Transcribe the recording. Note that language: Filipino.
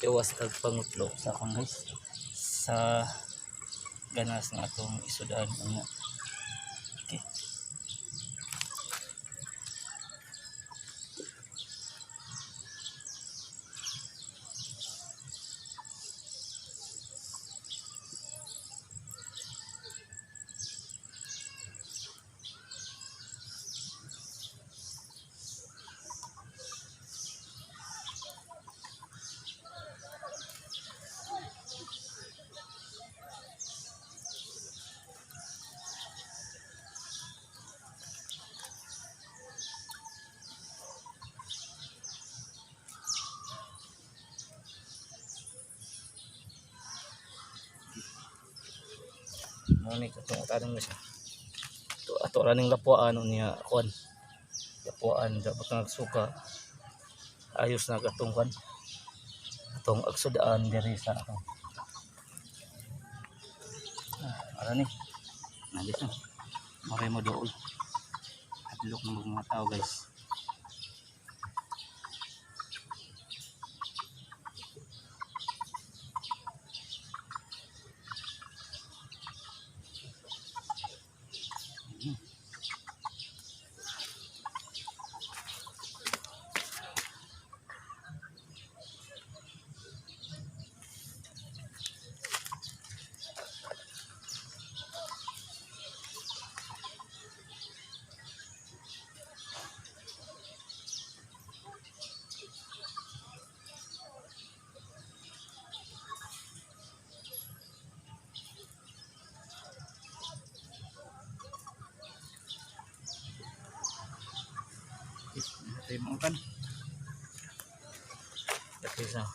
iwas kag pangutlo sa akong guys sa ganas nga atong isudaan nga. Okay. Muna itong utanong guys. Ato raning lapuan niya kuan. Lapuan dapat nagsuka. Ayos na katong kuan. Atong agsudaan diri sa atong. Ara ni. Nandito. Maray mo dool. Hadlok ng mga tao guys. Ito yung kan. Ito yung